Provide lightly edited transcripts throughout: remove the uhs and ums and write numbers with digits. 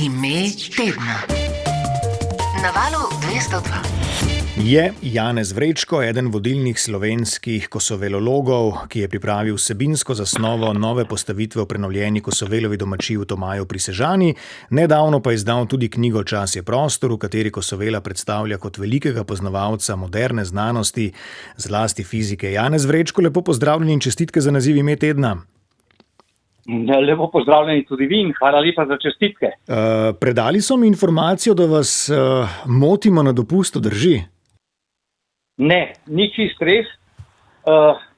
Ime tedna. Na Valu 202. Je Janez Vrečko eden vodilnih slovenskih kosovelologov, ki je pripravil vsebinsko zasnovo nove postavitve v prenovljeni Kosovelovi domačiji v Tomaju pri Sežani, nedavno pa izdal tudi knjigo Čas je prostor, v kateri Kosovela predstavlja kot velikega poznavalca moderne znanosti, zlasti fizike. Janez Vrečko, lepo pozdravljeni in čestitke za naziv ime tedna. Lepo pozdravljeni tudi vi in hvala lepa za čestitke. Predali so mi informacijo, da vas motimo na dopustu, drži? Ne, ni čist res,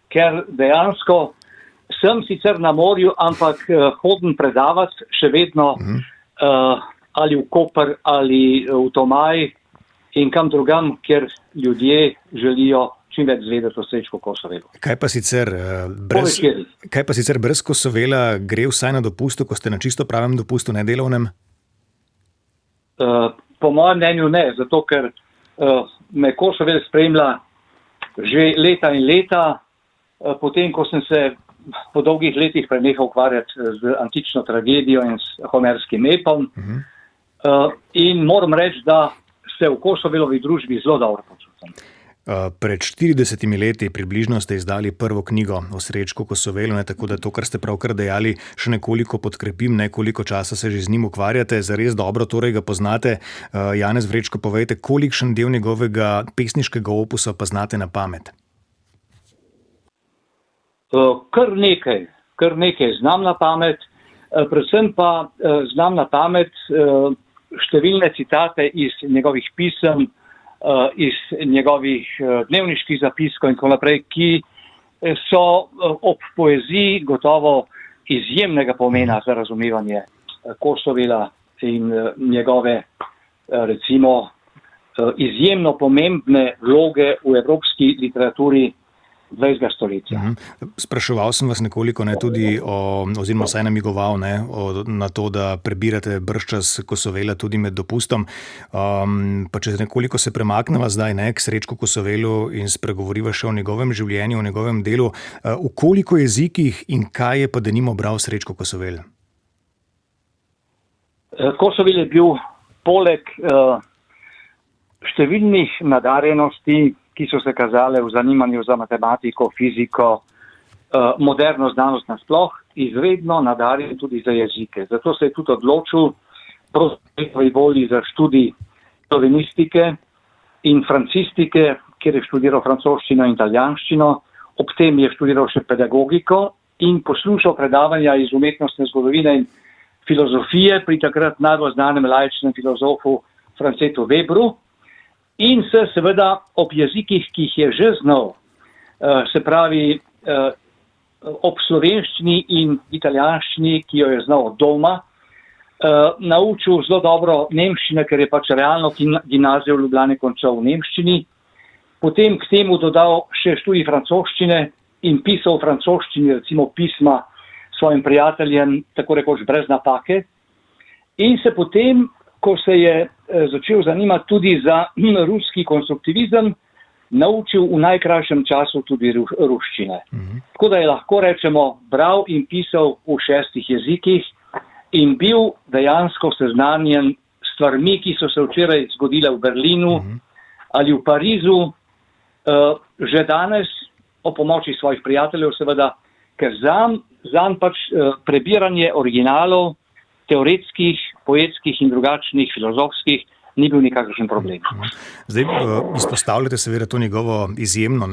ker dejansko sem sicer na morju, ampak hodim predavati še vedno ali v Koper ali v Tomaj in kam drugam, kjer ljudje želijo čim več zvedeti o Srečku Kosovelu. Kaj pa sicer brez Kosovela gre vsaj na dopustu, ko ste na čisto pravem dopustu, nedelovnem? Po mojem mnenju ne, zato ker me Kosovel spremlja že leta in leta, potem ko sem se po dolgih letih prenehal ukvarjati z antično tragedijo in s homerskim epom. In moram reči, da se v Kosovelovi družbi zelo dobro počutim. Pred 40 leti približno ste izdali prvo knjigo o Srečku Kosovelu, tako da to, kar ste pravkar dejali, še nekoliko podkrepim, nekoliko časa se že z njim ukvarjate, zares dobro torej ga poznate. Janez Vrečko, povejte, kolikšen del njegovega pesniškega opusa pa znate na pamet? Kar nekaj znam na pamet, predvsem pa znam na pamet številne citate iz njegovih pisem, iz njegovih dnevniških zapiskov in tako naprej, ki so ob poeziji gotovo izjemnega pomena za razumevanje Kosovela in njegove, recimo, izjemno pomembne vloge v evropski literaturi 20. stoletja. Spraševal sem vas nekoliko tudi oziroma vsaj namigoval na to, da prebirate bržčas Kosovela tudi med dopustom. Pa če nekoliko se premakneva zdaj k Srečku Kosovelu in spregovoriva še o njegovem življenju, o njegovem delu, v koliko jezikih in kaj je pa denimo bral Srečko Kosovel? Kosovel je bil poleg številnih nadarjenosti, ki so se kazale v zanimanju za matematiko, fiziko, moderno znanost nasploh, izredno nadarjen tudi za jezike. Zato se je tudi odločil proti volji za študij slovenistike in francistike, kjer je študiral francoščino in italijanščino, ob tem je študiral še pedagogiko in poslušal predavanja iz umetnostne zgodovine in filozofije pri takrat najbolj znanem laičnem filozofu Francetu Webru. In se seveda ob jezikih, ki jih je že znal, se pravi ob slovenščini in italijanščini, ki jo je znal od doma, naučil zelo dobro nemščine, ker je pač realno gimnazijo v Ljubljani končal v nemščini, potem k temu dodal še študij francoščine in pisal v francoščini, recimo pisma svojim prijateljem, tako rekoč brez napake, in se potem, ko se je začel zanimati tudi za ruski konstruktivizem, naučil v najkrajšem času tudi ruščine. Tako da je lahko rečemo bral in pisal v 6 jezikih in bil dejansko seznanjen s stvarmi, ki so se včeraj zgodile v Berlinu ali v Parizu, že danes o pomoči svojih prijateljev seveda, ker zanj pač prebiranje originalov, teoretskih, poetskih in drugačnih, filozofskih, ni bil nikakšen problem. Zdaj izpostavljate seveda to njegovo izjemno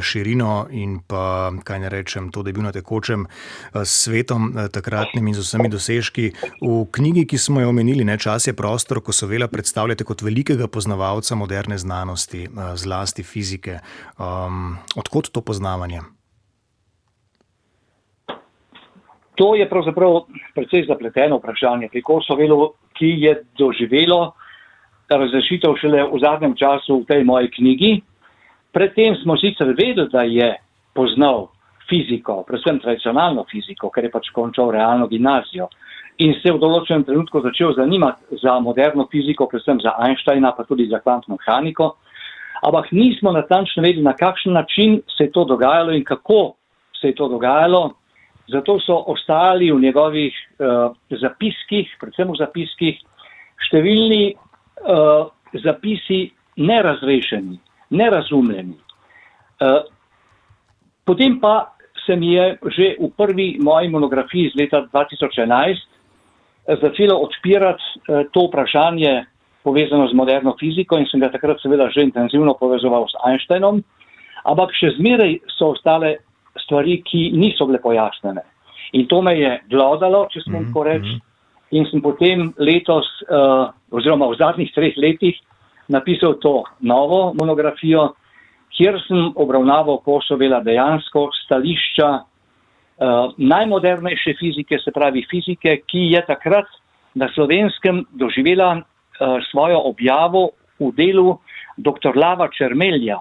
širino in pa, kaj ne rečem, to, da je bil na tekočem s svetom takratnim in z vsemi dosežki. V knjigi, ki smo jo omenili, Čas je prostor, Kosovela predstavljate kot velikega poznavalca moderne znanosti, zlasti fizike. Odkot to poznavanje? To je pravzaprav precej zapleteno vprašanje pri Kosovelu, ki je doživelo razrešitev šele v zadnjem času v tej moji knjigi. Predtem smo sicer vedeli, da je poznal fiziko, predvsem tradicionalno fiziko, ker je pač končal realno gimnazijo in se v določenem trenutku začel zanimati za moderno fiziko, predvsem za Einsteina, pa tudi za kvantno mehaniko. Ampak nismo natančno vedeli, na kakšen način se je to dogajalo in kako se je to dogajalo. Zato so ostali v njegovih zapiskih, predvsem v zapiskih, številni zapisi nerazrešeni, nerazumljeni. Potem pa se mi je že v prvi moji monografiji iz leta 2011 začelo odpirati to vprašanje povezano z moderno fiziko in sem ga takrat seveda že intenzivno povezoval s Einsteinom, ampak še zmeraj so ostale stvari, ki niso bile pojasnjene. In to me je glodalo, če smem tako reči, in sem potem letos, oziroma v zadnjih 3 letih, napisal to novo monografijo, kjer sem obravnaval Kosovela dejansko stališča najmodernejše fizike, se pravi fizike, ki je takrat na Slovenskem doživela svojo objavo v delu dr. Lava Čermelja,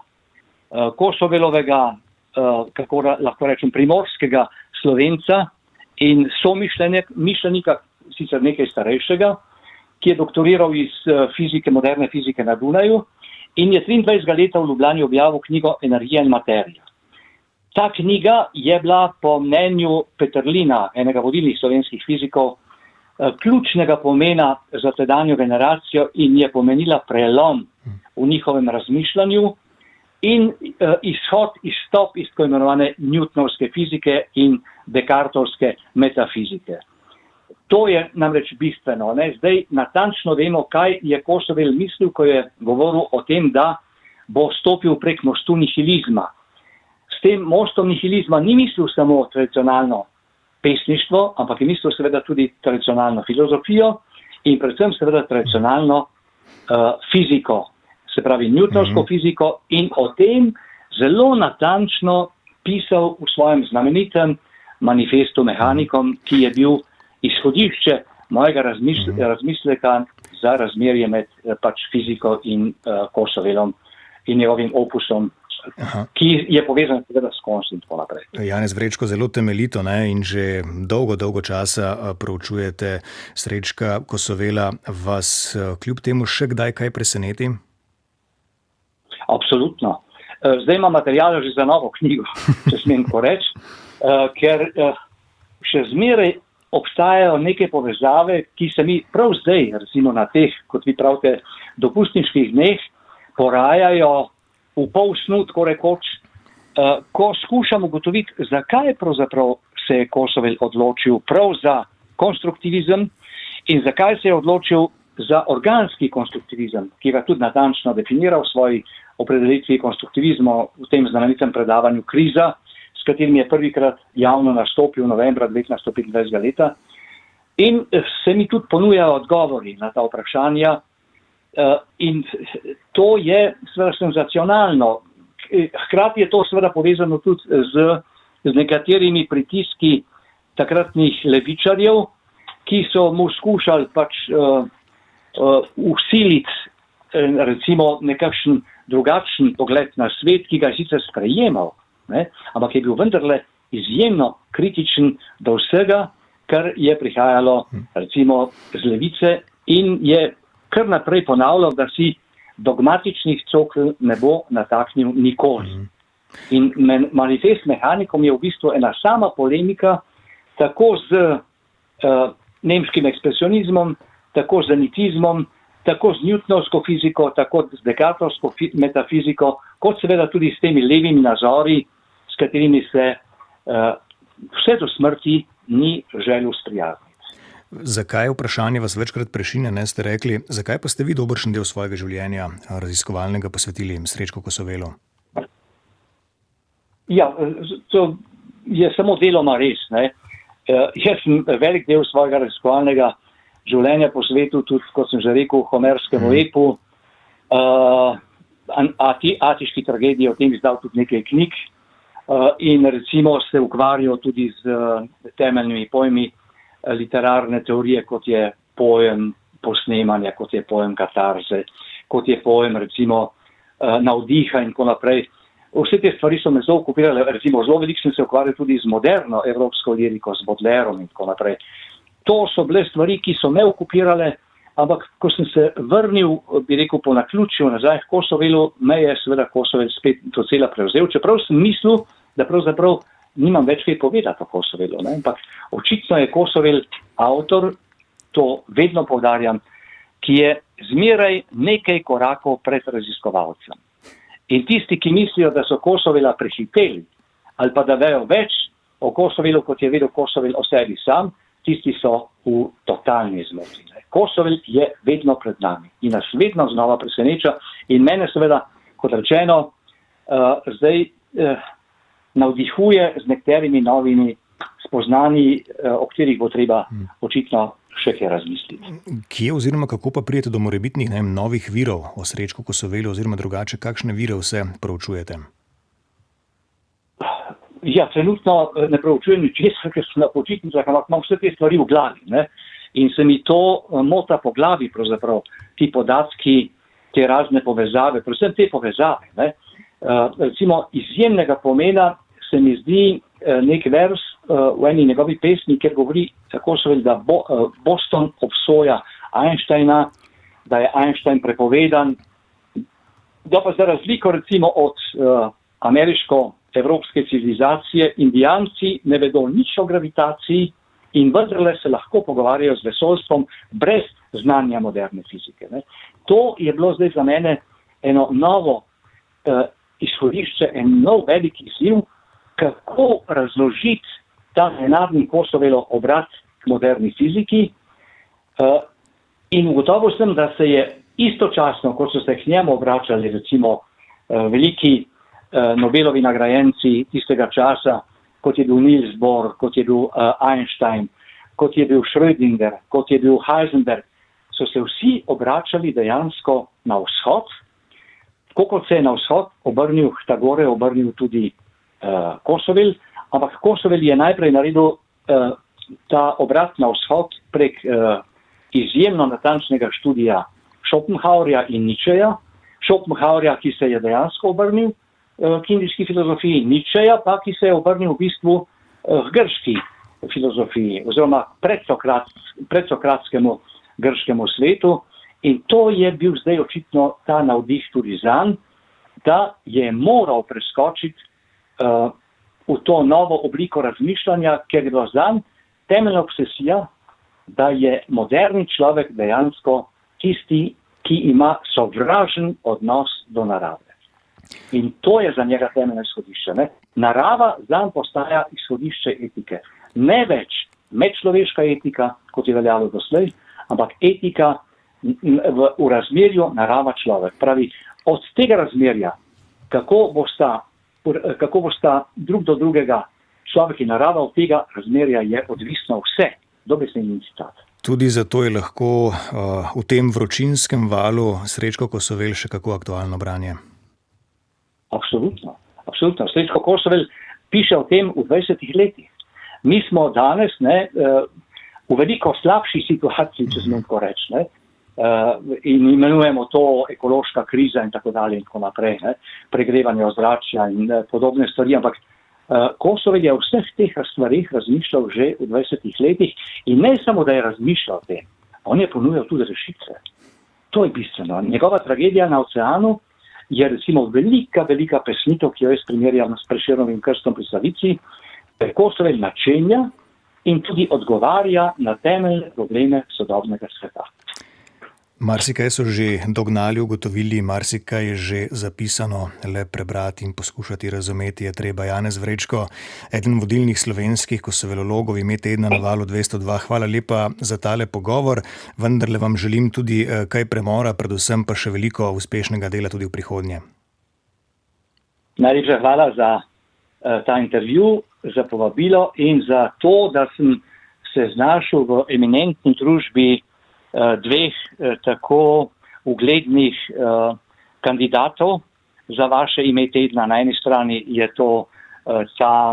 Kosovelovega, kako lahko rečem, primorskega Slovenca in somišljenika, sicer nekaj starejšega, ki je doktoriral iz fizike, moderne fizike na Dunaju in je 23 leta v Ljubljani objavil knjigo Energija in materija. Ta knjiga je bila po mnenju Peterlina, enega vodilnih slovenskih fizikov, ključnega pomena za tedanjo generacijo in je pomenila prelom v njihovem razmišljanju in izstop iz tako imenovane Newtonovske fizike in Descartovske metafizike. To je namreč bistveno. Ne? Zdaj natančno vemo, kaj je Kosovel mislil, ko je govoril o tem, da bo stopil prek mostu nihilizma. S tem mostom nihilizma ni mislil samo tradicionalno pesništvo, ampak je mislil seveda tudi tradicionalno filozofijo in predvsem seveda tradicionalno fiziko, se pravi Newtonovsko fiziko in o tem zelo natančno pisal v svojem znamenitem manifestu Mehanikom, ki je bil izhodišče mojega razmisleka za razmerje med pač fiziko in Kosovelom in njegovim opusom, ki je povezan seveda s konstnim in tako naprej. Janez Vrečko, zelo temeljito, ne, in že dolgo časa proučujete Srečka Kosovela. Vas kljub temu še kdaj kaj preseneti? Absolutno. Zdaj imam materijale že za novo knjigo, če smem tako reči, ker še zmeraj obstajajo neke povezave, ki se mi prav zdaj, recimo na teh, kot vi pravite, dopustniških dneh, porajajo v pol snu, tako rekoč, ko skušam ugotoviti, zakaj pravzaprav se je Kosovel odločil prav za konstruktivizem in zakaj se je odločil za organski konstruktivizem, ki ga tudi natančno definira v svoji opredelitvi konstruktivizma v tem znamenitem predavanju Kriza, s katerim je prvikrat javno nastopil novembra 1925 leta. In se mi tudi ponujajo odgovori na ta vprašanja. In to je seveda senzacionalno. Hkrati je to seveda povezano tudi z nekaterimi pritiski takratnih levičarjev, ki so mu skušali pač vsiliti recimo nekakšen drugačen pogled na svet, ki ga je sicer sprejemal, ne, ampak je bil vendarle izjemno kritičen do vsega, kar je prihajalo recimo z levice in je kar naprej ponavljal, da si dogmatičnih cokl ne bo nataknil nikoli. In manifest Mehanikom je v bistvu ena sama polemika, tako z nemškim ekspresionizmom, tako z zenitizmom, tako z Newtonovsko fiziko, tako z Descartovsko metafiziko, kot seveda tudi s temi levimi nazori, s katerimi se vse do smrti ni želel sprijazniti. Zakaj vprašanje vas večkrat prešine, ne, ste rekli, zakaj pa ste vi dobršen del svojega življenja raziskovalnega posvetili Srečku Kosovelu? Ja, to je samo deloma res. Ne. Jaz sem velik del svojega raziskovalnega življenja posvetil tudi, kot sem že rekel, homerskemu epu, atiški tragediji, o tem izdal tudi nekaj knjig in recimo se ukvarjal tudi z temeljnimi pojmi literarne teorije, kot je pojem posnemanja, kot je pojem katarze, kot je pojem recimo navdiha in tako naprej. Vse te stvari so me zelo okupirale, recimo zelo veliko sem se ukvarjal tudi z moderno evropsko liriko, z Baudelairom in tako naprej. To so bile stvari, ki so me okupirale, ampak ko sem se vrnil, bi rekel, po naključju nazaj k Kosovelu, me je seveda Kosovel spet docela prevzel, čeprav sem mislil, da pravzaprav nimam več kaj povedati o Kosovelu, ne? Ampak očitno je Kosovel avtor, to vedno poudarjam, ki je zmeraj nekaj korakov pred raziskovalcem. In tisti, ki mislijo, da so Kosovela prehiteli ali pa da vejo več o Kosovelu, kot je vedel Kosovel o sebi sam, tisti so v totalni zmoti. Kosovel je vedno pred nami in nas vedno znova preseneča in mene seveda, kot rečeno, zdaj navdihuje z nekaterimi novimi spoznanji, o katerih bo treba očitno še kaj razmisliti. Kje oziroma kako pa prijete do morebitnih novih virov o Srečku Kosovelu oziroma drugače, kakšne vire vse proučujete? Ja, trenutno ne proučujem ničesar, ker sem na počitnicah, ampak imam vse te stvari v glavi. Ne? In se mi to mota po glavi, pravzaprav, ti podatki, te razne povezave, predvsem te povezave. Ne? Recimo izjemnega pomena se mi zdi nek vers v eni njegovi pesmi, kjer govori tako so da Boston obsoja Einsteina, da je Einstein prepovedan. Da pa za razliko recimo od ameriško-evropske civilizacije, Indijanci ne vedo nič o gravitaciji in vendarle se lahko pogovarjajo z vesoljstvom brez znanja moderne fizike. Ne. To je bilo zdaj za mene eno novo izhodišče, en nov velik izziv, kako razložiti ta nenadni Kosovelov obrat k moderni fiziki. In ugotovil sem, da se je istočasno, kot so se k njemu obračali recimo veliki Nobelovi nagrajenci tistega časa, kot je bil Niels Bohr, kot je bil Einstein, kot je bil Schrödinger, kot je bil Heisenberg, so se vsi obračali dejansko na vzhod, tako kot se je na vzhod obrnil Htagore, obrnil tudi Kosovel, ampak Kosovel je najprej naredil ta obrat na vzhod prek izjemno natančnega študija Schopenhauerja in Nietzscheja. Schopenhauerja, ki se je dejansko obrnil k indijski filozofiji, Nietzscheja pa, ki se je obrnil v bistvu k grški filozofiji oziroma predsokratskemu grškemu svetu. In to je bil zdaj očitno ta navdih tudi zanj, da je moral preskočiti v to novo obliko razmišljanja, ker je bila zanj temeljna obsesija, da je moderni človek dejansko tisti, ki ima sovražen odnos do narave. In to je za njega temeljno izhodišče. Ne? Narava zanj postaja izhodišče etike. Ne več medčloveška etika, kot je veljalo doslej, ampak etika v razmerju narava-človek. Pravi, od tega razmerja, kako bosta drug do drugega človek in narava, od tega razmerja je odvisno vse, dobesedni citat. Tudi zato je lahko v tem vročinskem valu Srečko Kosovel še kako aktualno branje. Absolutno. Srečko Kosovel piše o tem v 20 letih. Mi smo danes v veliko slabši situaciji, če smem tako reči, in imenujemo to ekološka kriza in tako dalje in tako naprej, pregrevanje ozračja in podobne stvari, ampak Kosovel je o vseh teh stvarih razmišljal že v 20 letih in ne samo, da je razmišljal o tem, on je ponujal tudi rešitve. To je bistveno. Njegova tragedija na oceanu je recimo velika pesnitev, ki jo jaz primerjam s Prešernovim Krstom pri Savici, da Kosovel načenja in tudi odgovarja na temeljne probleme sodobnega sveta. Marsikaj so že dognali, ugotovili, marsikaj je že zapisano, le prebrati in poskušati razumeti je treba. Janez Vrečko, eden vodilnih slovenskih kosovelologov, ime tedna na Valu 202. Hvala lepa za tale pogovor, vendarle vam želim tudi kaj premora, predvsem pa še veliko uspešnega dela tudi v prihodnje. Najlepša hvala za ta intervju, za povabilo in za to, da sem se znašel v eminentni družbi dveh tako uglednih kandidatov za vaše ime tedna. Na eni strani je to ta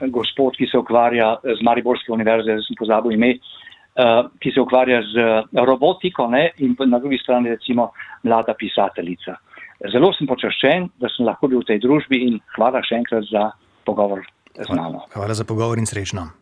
gospod, ki se ukvarja z Mariborske univerze, sem pozabil ime, ki se ukvarja z robotiko, in na drugi strani recimo mlada pisateljica. Zelo sem počaščen, da sem lahko bil v tej družbi in hvala še enkrat za pogovor z mano. Hvala za pogovor in srečno.